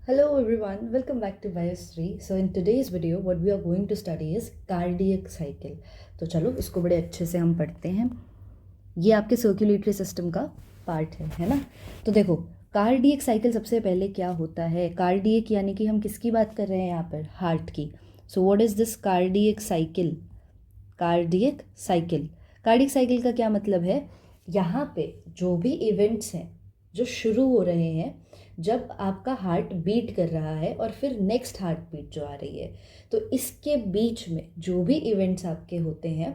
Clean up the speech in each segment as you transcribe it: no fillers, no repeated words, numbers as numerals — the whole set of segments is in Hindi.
Hello everyone, welcome back to Biostry. So in today's video what we are going to study is cardiac cycle. तो चलो इसको बड़े अच्छे से हम पढ़ते हैं. ये आपके सर्कुलेटरी सिस्टम का पार्ट है ना. तो देखो कार्डियक साइकिल सबसे पहले क्या होता है. कार्डियक यानी कि हम किसकी बात कर रहे हैं यहाँ पर, हार्ट की. So what is this cardiac cycle. Cardiac cycle, cardiac cycle का क्या मतलब है. यहाँ पे जो भी इवेंट्स हैं जो शुरू हो रहे हैं जब आपका हार्ट बीट कर रहा है और फिर नेक्स्ट हार्ट बीट जो आ रही है, तो इसके बीच में जो भी इवेंट्स आपके होते हैं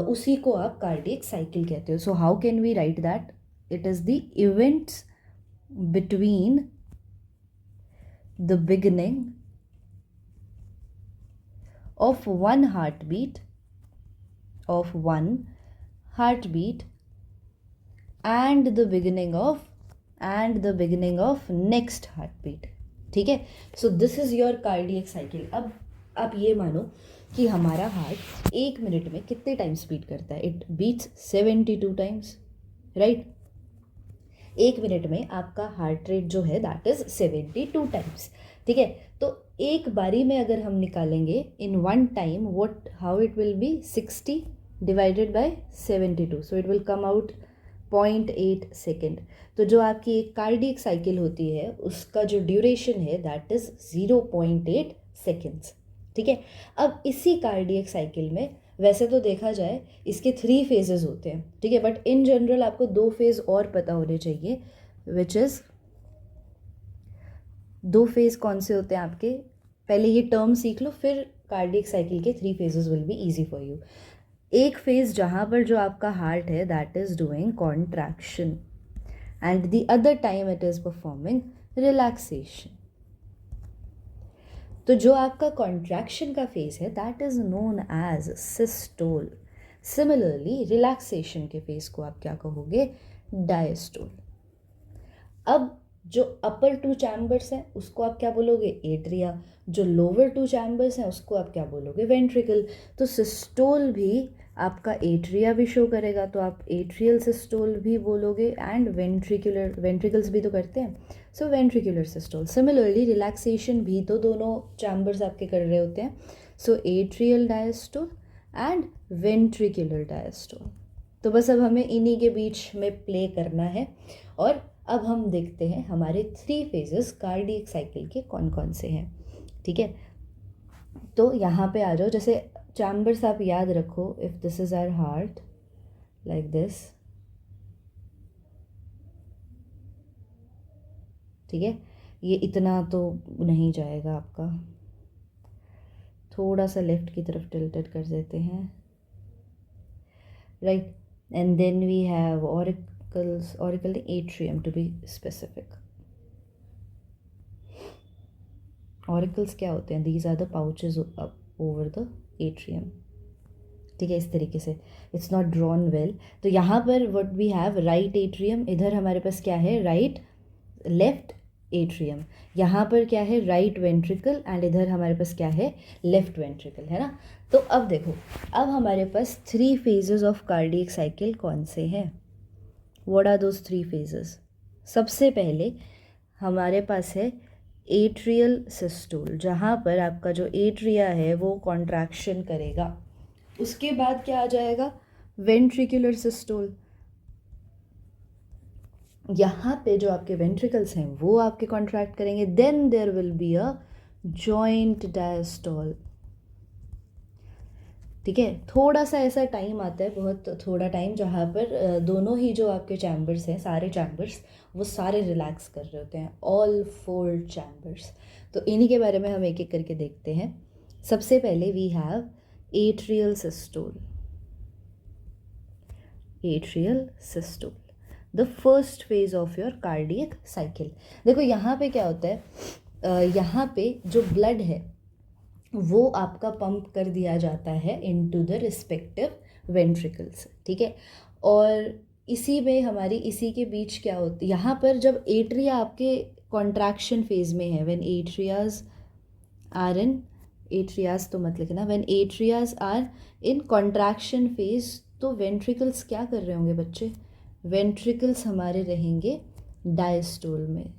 उसी को आप कार्डियक साइकिल कहते हो. So how can we write that. It is the events between the beginning of one heartbeat and the beginning of next heartbeat. ठीक है. So this is your cardiac cycle. अब आप ये मानो कि हमारा हार्ट 1 मिनट में कितने टाइम्स बीट करता है. It beats 72 times, right. 1 minute में आपका हार्ट रेट जो है दैट इज़ 72 टाइम्स. ठीक है. तो एक बारी में अगर हम निकालेंगे in one time how it will be 60 divided by 72. So it will come out 0.8 second. तो जो आपकी एक कार्डियक साइकिल होती है उसका जो ड्यूरेशन है दैट इज़ 0.8 सेकेंड्स. ठीक है. अब इसी कार्डियक साइकिल में वैसे तो देखा जाए इसके 3 फेजेस होते हैं. ठीक है. बट इन जनरल आपको 2 फेज़ और पता होने चाहिए, विच इज़ 2 फेज़ कौन से होते हैं आपके. पहले ये टर्म सीख लो, फिर कार्डियक साइकिल के 3 phases will be easy for you. एक फेज़ जहाँ पर जो आपका हार्ट है that is doing contraction and the other time it is performing relaxation. तो जो आपका कॉन्ट्रैक्शन का फेज़ है that is known as systole. Similarly relaxation के फेज़ को आप क्या कहोगे, डायस्टोल. अब जो अपर 2 चैम्बर्स हैं उसको आप क्या बोलोगे, एट्रिया. जो लोअर 2 चैम्बर्स हैं उसको आप क्या बोलोगे, वेंट्रिकल. तो सिस्टोल भी आपका एट्रिया भी शो करेगा तो आप एट्रियल सिस्टोल भी बोलोगे एंड वेंट्रिकल्स भी तो करते हैं, so ventricular systole. Similarly relaxation भी तो दोनों चैम्बर्स आपके कर रहे होते हैं, so atrial diastole and ventricular diastole. तो बस अब हमें इन्हीं के बीच में प्ले करना है. और अब हम देखते हैं हमारे 3 फेजेस कार्डियक साइकिल के कौन कौन से हैं. ठीक है. तो यहाँ पे आ जाओ. जैसे चैम्बर्स आप याद रखो, if this is our heart like this. ठीक है. ये इतना तो नहीं जाएगा आपका, थोड़ा सा लेफ्ट की तरफ टिल्टेड कर देते हैं, right. And then we have auricle atrium to be specific. Auricles क्या होते हैं, these are the pouches over the atrium. ठीक है. इस तरीके से it's not drawn well. तो यहाँ पर what we have right atrium, इधर हमारे पास क्या है, right left atrium. यहाँ पर क्या है, right ventricle एंड इधर हमारे पास क्या है, left ventricle, है ना. तो अब देखो, अब हमारे पास 3 phases of cardiac cycle कौन से हैं. What are those 3 phases? सबसे पहले हमारे पास है एट्रियल सिस्टोल, जहाँ पर आपका जो एट्रिया है वो कॉन्ट्रैक्शन करेगा. उसके बाद क्या आ जाएगा, वेंट्रिकुलर सिस्टोल. यहाँ पे जो आपके वेंट्रिकल्स हैं वो आपके कॉन्ट्रैक्ट करेंगे. Then there will be a joint diastole. ठीक है. थोड़ा सा ऐसा टाइम आता है, बहुत थोड़ा टाइम, जहाँ पर दोनों ही जो आपके चैम्बर्स हैं, सारे चैम्बर्स वो सारे रिलैक्स कर रहे होते हैं, ऑल 4 चैम्बर्स. तो इन्हीं के बारे में हम एक एक करके देखते हैं. सबसे पहले we have atrial systole. Atrial systole, the first phase of your cardiac cycle. देखो यहाँ पे क्या होता है, यहाँ पे जो ब्लड है वो आपका पंप कर दिया जाता है इनटू द रिस्पेक्टिव वेंट्रिकल्स. ठीक है. और इसी में हमारी इसी के बीच क्या होती है, यहाँ पर जब एट्रिया आपके कॉन्ट्रैक्शन फेज में है, when atrias are in, atrias तो मत लिखना, when atrias are in contraction phase, तो वेंट्रिकल्स क्या कर रहे होंगे बच्चे, वेंट्रिकल्स हमारे रहेंगे डायस्टोल में.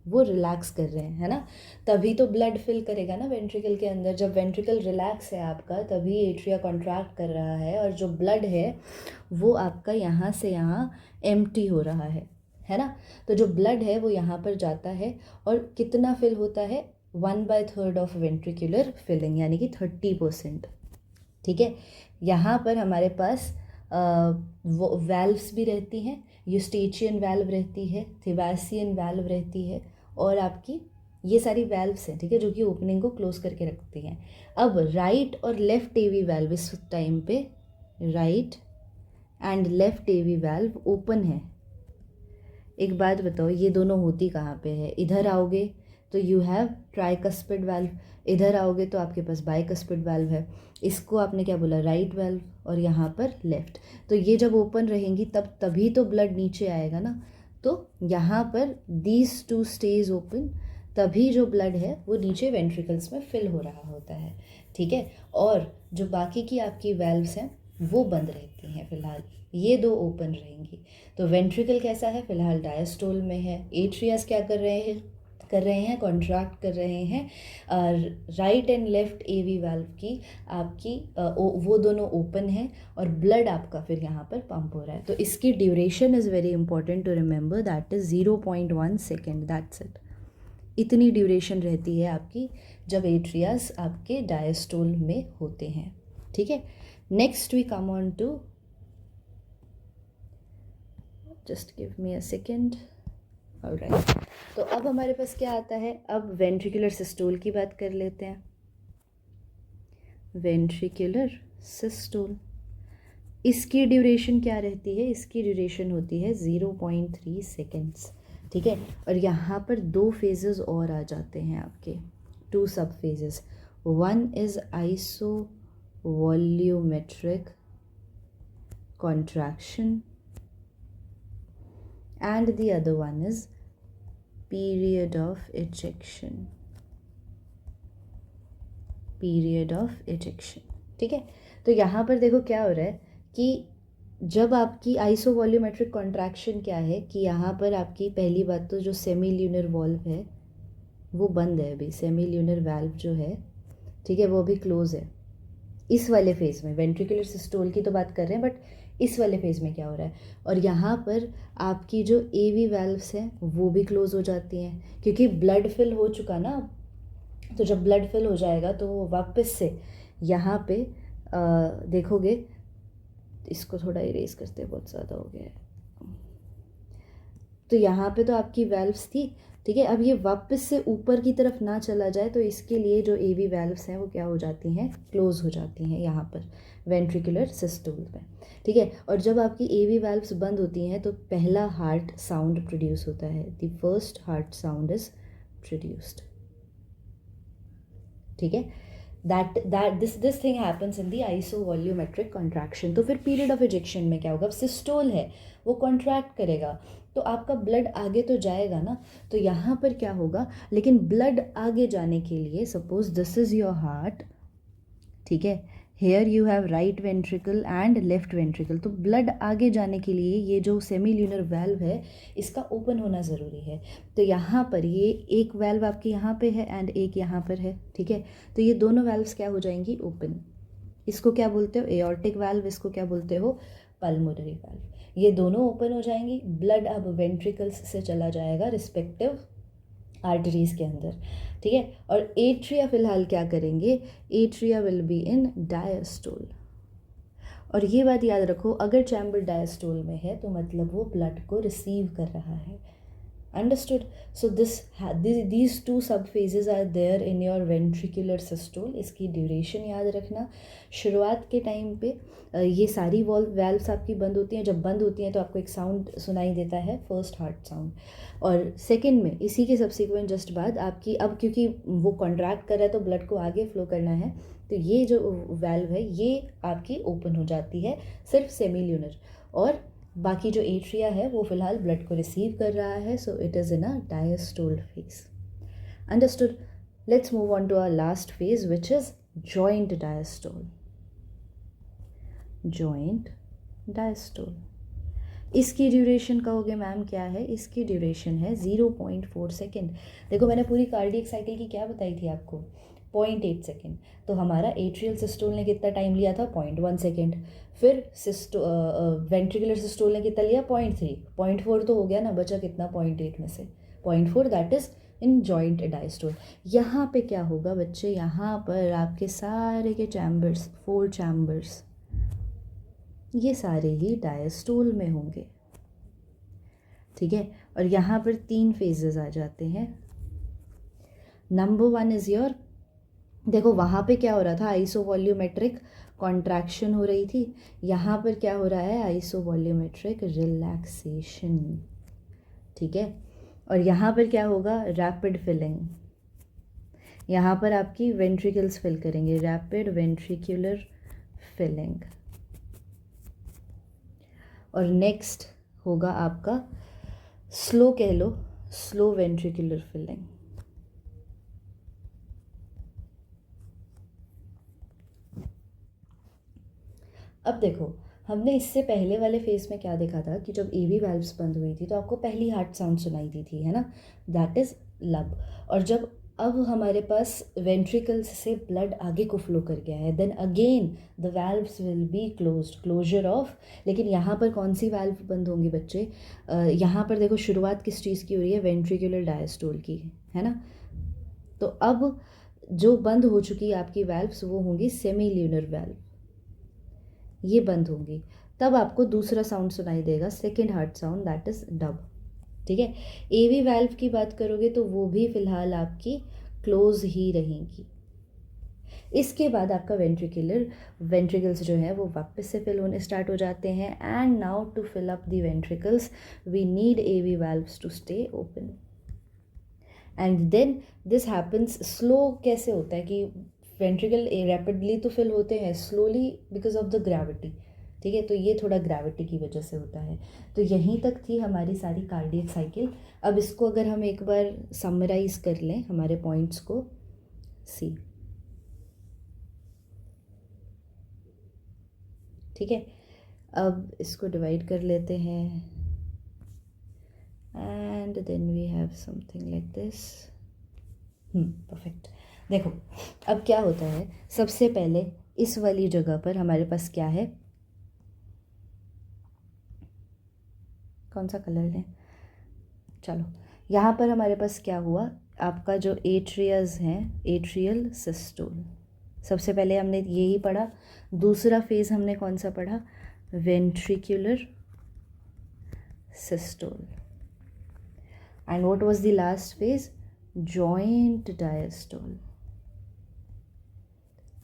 वो रिलैक्स कर रहे हैं, है ना, तभी तो ब्लड फिल करेगा ना वेंट्रिकल के अंदर। जब वेंट्रिकल रिलैक्स है आपका तभी एट्रिया कॉन्ट्रैक्ट कर रहा है, और जो ब्लड है वो आपका यहाँ से यहाँ एम्प्टी हो रहा है ना। तो जो ब्लड है वो यहाँ पर जाता है, और कितना फिल होता है, 1/3 ऑफ वेंट्रिकुलर फिलिंग, यानी कि 30%। ठीक है, यहाँ पर हमारे पास वो वैल्व्स भी रहती हैं, यूस्टेचियन वैल्व रहती है, थिवासियन वैल्व रहती है, और आपकी ये सारी वैल्व्स हैं, ठीक है, जो कि ओपनिंग को क्लोज करके रखती हैं। अब राइट और लेफ्ट एवी वैल्व इस टाइम पे right and left AV valve open है। एक बात बताओ, ये दोनों होती कहाँ पे है? इधर आओगे तो यू हैव ट्राइकस्पिड वाल्व, इधर आओगे तो आपके पास बाइकस्पिड वाल्व है। इसको आपने क्या बोला, राइट वाल्व, और यहाँ पर लेफ्ट। तो ये जब ओपन रहेंगी तभी तो ब्लड नीचे आएगा ना। तो यहाँ पर दीज टू स्टेज ओपन, तभी जो ब्लड है वो नीचे वेंट्रिकल्स में फिल हो रहा होता है। ठीक है, और जो बाकी की आपकी वैल्व्स हैं वो बंद रहती हैं फिलहाल, ये दो ओपन रहेंगी। तो वेंट्रिकल कैसा है, फिलहाल डायस्टोल में है। एट्रियास क्या कर रहे हैं कॉन्ट्रैक्ट कर रहे हैं। Right and left AV valve की आपकी वो दोनों ओपन है, और ब्लड आपका फिर यहाँ पर पंप हो रहा है। तो इसकी duration is very important to remember, that is 0.1 second, that's it. इतनी ड्यूरेशन रहती है आपकी जब एट्रियास आपके डायस्टोल में होते हैं। ठीक है, next we come on to, just give me a second. Alright, तो अब हमारे पास क्या आता है, अब वेंट्रिकुलर सिस्टोल की बात कर लेते हैं। वेंट्रिकुलर सिस्टोल, इसकी ड्यूरेशन क्या रहती है? इसकी ड्यूरेशन होती है 0.3 सेकेंड्स। ठीक है, और यहाँ पर दो फेजेस और आ जाते हैं आपके, 2 सब phases. One is iso volumetric contraction and the other one is period of ejection, period of ejection। ठीक है, तो यहाँ पर देखो क्या हो रहा है कि जब आपकी आइसो वॉल्यूमेट्रिक कॉन्ट्रैक्शन क्या है कि यहाँ पर आपकी पहली बात तो जो सेमी ल्यूनर वॉल्व है वो बंद है अभी, सेमी ल्यूनर वाल्व जो है, ठीक है, वो अभी क्लोज है इस वाले फेज में। वेंट्रिकुलर सिस्टोल की तो बात कर रहे हैं, बट इस वाले फेज में क्या हो रहा है, और यहाँ पर आपकी जो एवी वैल्व्स हैं वो भी क्लोज हो जाती हैं, क्योंकि ब्लड फिल हो चुका ना। तो जब ब्लड फिल हो जाएगा तो वापस से यहाँ पे देखोगे, इसको थोड़ा इरेज करते, बहुत ज़्यादा हो गया है। तो यहाँ पे तो आपकी वैल्व्स थी, ठीक है, अब ये वापस से ऊपर की तरफ ना चला जाए, तो इसके लिए जो एवी वैल्व्स हैं वो क्या हो जाती हैं, क्लोज हो जाती हैं यहाँ पर वेंट्रिकुलर सिस्टोल में। ठीक है, और जब आपकी एवी वैल्व्स बंद होती हैं तो पहला हार्ट साउंड प्रोड्यूस होता है, the first heart sound is produced. ठीक है, this thing happens in the iso volumetric contraction. तो फिर पीरियड ऑफ इजेक्शन में क्या होगा, अब सिस्टोल है वो कॉन्ट्रैक्ट करेगा तो आपका ब्लड आगे तो जाएगा ना। तो यहाँ पर क्या होगा, लेकिन ब्लड आगे जाने के लिए, suppose this is your heart, ठीक है, here you have right ventricle and left ventricle, तो ब्लड आगे जाने के लिए ये जो सेमी ल्यूनर वैल्व है इसका ओपन होना ज़रूरी है। तो यहाँ पर ये एक वैल्व आपकी यहाँ पे है एंड एक यहाँ पर है, ठीक है, तो ये दोनों वैल्व्स क्या हो जाएंगी, ओपन। इसको क्या बोलते हो, एओर्टिक वैल्व, इसको क्या बोलते हो, पल्मोनरी वैल्व। ये दोनों ओपन हो जाएंगी, ब्लड अब वेंट्रिकल्स से चला जाएगा रिस्पेक्टिव आर्टरीज के अंदर। ठीक है, और एट्रिया फिलहाल क्या करेंगे, atria will be in diastole. और ये बात याद रखो, अगर चैम्बर डायस्टोल में है तो मतलब वो ब्लड को रिसीव कर रहा है। अंडरस्टूड? सो these two सब phases are there in your ventricular systole। इसकी ड्यूरेशन याद रखना। शुरुआत के टाइम पे ये सारी वैल्व्स आपकी बंद होती हैं, जब बंद होती हैं तो आपको एक साउंड सुनाई देता है, फर्स्ट हार्ट साउंड। और सेकेंड में इसी के सब्सिक्वेंट जस्ट बाद आपकी, अब क्योंकि वो कॉन्ट्रैक्ट कर रहा है तो ब्लड को आगे फ्लो करना है, तो ये जो वैल्व है ये आपकी ओपन हो जाती है, सिर्फ सेमी ल्यूनर, और बाकी जो एट्रिया है वो फिलहाल ब्लड को रिसीव कर रहा है। So it is in a diastole phase. Understood? Let's move on to our last phase which is joint diastole. Joint diastole, इसकी ड्यूरेशन कहोगे मैम क्या है, इसकी ड्यूरेशन है 0.4 सेकेंड। देखो मैंने पूरी कार्डियक साइकिल की क्या बताई थी आपको, 0.8 सेकेंड। तो हमारा एट्रियल सिस्टोल ने कितना टाइम लिया था, 0.1 सेकेंड। फिर वेंट्रिकुलर सिस्टोल ने कितना लिया, 0.3। 0.4 तो हो गया ना, बचा कितना 0.8 में से 0.4, that is in joint diastole. यहाँ पे क्या होगा बच्चे, यहाँ पर आपके सारे के चैम्बर्स, 4 चैम्बर्स, ये सारे ही डायस्टोल में होंगे, ठीक है। और यहाँ पर 3 फेजेस आ जाते हैं। नंबर 1 इज़ योर, देखो वहाँ पे क्या हो रहा था, आइसोवॉल्यूमेट्रिक कॉन्ट्रैक्शन हो रही थी, यहाँ पर क्या हो रहा है, आइसोवॉल्यूमेट्रिक रिलैक्सेशन, ठीक है। और यहाँ पर क्या होगा, रैपिड फिलिंग, यहाँ पर आपकी वेंट्रिकल्स फिल करेंगे, रैपिड वेंट्रिकुलर फिलिंग। और नेक्स्ट होगा आपका स्लो, कह लो स्लो वेंट्रिकुलर फिलिंग। अब देखो हमने इससे पहले वाले फेज में क्या देखा था कि जब एवी वैल्व्स बंद हुई थी तो आपको पहली हार्ट साउंड सुनाई दी थी, है ना, दैट इज़ लब। और जब अब हमारे पास वेंट्रिकल्स से ब्लड आगे को फ्लो कर गया है, then again the valves will be closed, closure of. लेकिन यहाँ पर कौन सी वैल्व बंद होंगी बच्चे, यहाँ पर देखो शुरुआत किस चीज़ की हो रही है, वेंट्रिकुलर डायस्टोल की, है ना। तो अब जो बंद हो चुकी है आपकी वैल्व्स वो होंगी सेमील्यूनर वैल्व, ये बंद होंगी। तब आपको दूसरा साउंड सुनाई देगा, second heart sound, that is dub, ठीक है। एवी वैल्व की बात करोगे तो वो भी फिलहाल आपकी क्लोज ही रहेंगी। इसके बाद आपका वेंट्रिकल्स जो है वो वापस से फिल होने स्टार्ट हो जाते हैं। And now to fill up the ventricles we need AV valves to stay open. And then this happens slow, कैसे होता है कि वेंट्रिकल रैपिडली तो फिल होते हैं, slowly because of the gravity, ठीक है। तो ये थोड़ा ग्रेविटी की वजह से होता है। तो यहीं तक थी हमारी सारी कार्डियक साइकिल। अब इसको अगर हम एक बार समराइज कर लें हमारे पॉइंट्स को, सी, ठीक है। अब इसको डिवाइड कर लेते हैं and then we have something like this, perfect. देखो अब क्या होता है, सबसे पहले इस वाली जगह पर हमारे पास क्या है, कौन सा कलर है, चलो यहाँ पर हमारे पास क्या हुआ, आपका जो एट्रियाज हैं, एट्रियल सिस्टोल, सबसे पहले हमने यही पढ़ा। दूसरा फेज हमने कौन सा पढ़ा, ventricular systole. And what was the last phase, joint diastole,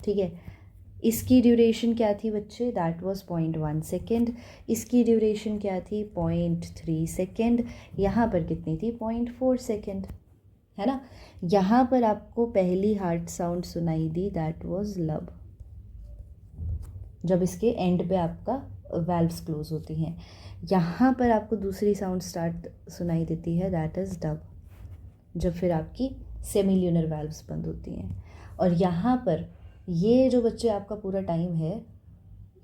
ठीक है। इसकी ड्यूरेशन क्या थी बच्चे, दैट वाज 0.1 सेकेंड। इसकी ड्यूरेशन क्या थी, 0.3 सेकेंड। यहाँ पर कितनी थी, 0.4 सेकेंड, है ना। यहाँ पर आपको पहली हार्ट साउंड सुनाई दी, दैट वाज लब, जब इसके एंड पे आपका वैल्व्स क्लोज होती हैं। यहाँ पर आपको दूसरी साउंड स्टार्ट सुनाई देती है, दैट इज़ डब, जब फिर आपकी सेमील्यूनर वैल्व्स बंद होती हैं। और यहाँ पर ये जो बच्चे आपका पूरा टाइम है,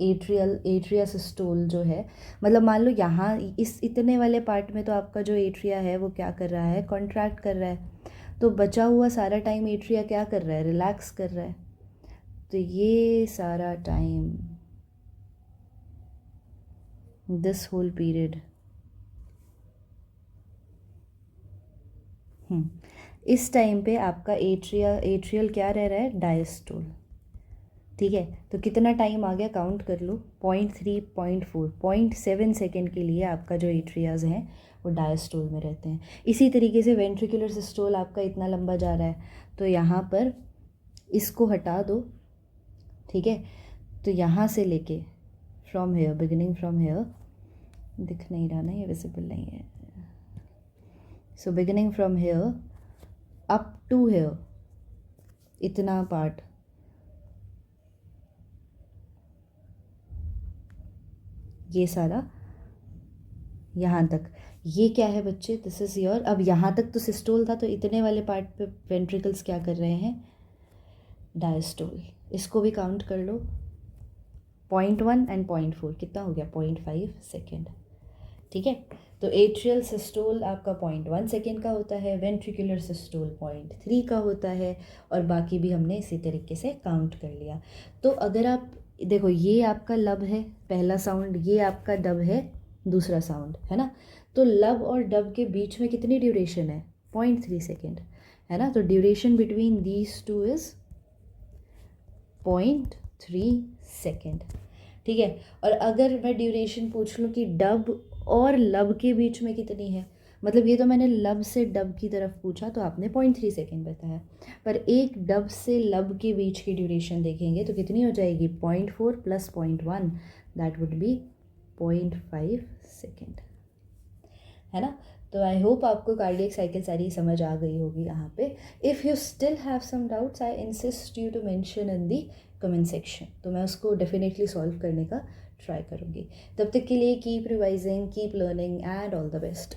एट्रिया सिस्टोल जो है, मतलब मान लो यहाँ इस इतने वाले पार्ट में तो आपका जो एट्रिया है वो क्या कर रहा है, कॉन्ट्रैक्ट कर रहा है। तो बचा हुआ सारा टाइम एट्रिया क्या कर रहा है, रिलैक्स कर रहा है। तो ये सारा टाइम, दिस होल पीरियड, इस टाइम पे आपका एट्रियल क्या रह रहा है, डायस्टोल, ठीक है। तो कितना टाइम आ गया, काउंट कर लो, 0.3, 0.4, 0.7 सेकेंड के लिए आपका जो एट्रियाज हैं वो डायस्टोल में रहते हैं। इसी तरीके से वेंट्रिकुलर सिस्टोल आपका इतना लंबा जा रहा है, तो यहाँ पर इसको हटा दो, ठीक है। तो यहाँ से लेके from here, beginning from here, दिख नहीं रहा ना, ये विजिबल नहीं है। So beginning from here up to here, इतना पार्ट, ये सारा यहाँ तक, ये क्या है बच्चे, दिस इज़ योर, अब यहाँ तक तो सिस्टोल था, तो इतने वाले पार्ट पे वेंट्रिकल्स क्या कर रहे हैं, डायस्टोल। इसको भी काउंट कर लो, 0.1 एंड 0.4 कितना हो गया, 0.5 सेकेंड। ठीक है। तो एट्रियल सिस्टोल आपका 0.1 सेकेंड का होता है, वेंट्रिकुलर सिस्टोल 0.3 का होता है, और बाकी भी हमने इसी तरीके से काउंट कर लिया। तो अगर आप देखो, ये आपका लब है पहला साउंड, ये आपका डब है दूसरा साउंड, है ना। तो लब और डब के बीच में कितनी ड्यूरेशन है, 0.3 सेकेंड, है ना। तो duration between these two is 0.3 second, ठीक है। और अगर मैं ड्यूरेशन पूछ लूँ कि डब और लब के बीच में कितनी है, मतलब ये तो मैंने लब से डब की तरफ पूछा तो आपने 0.3 सेकेंड बताया, पर एक डब से लब के बीच की ड्यूरेशन देखेंगे तो कितनी हो जाएगी, 0.4 plus 0.1, that would be 0.5 second, है ना। तो आई होप आपको कार्डियक साइकिल सारी समझ आ गई होगी यहाँ पे। If you still have some doubts, I insist you to mention in the comment section, तो मैं उसको डेफिनेटली सॉल्व करने का ट्राई करूँगी। तब तक के लिए keep revising, keep learning and all the best.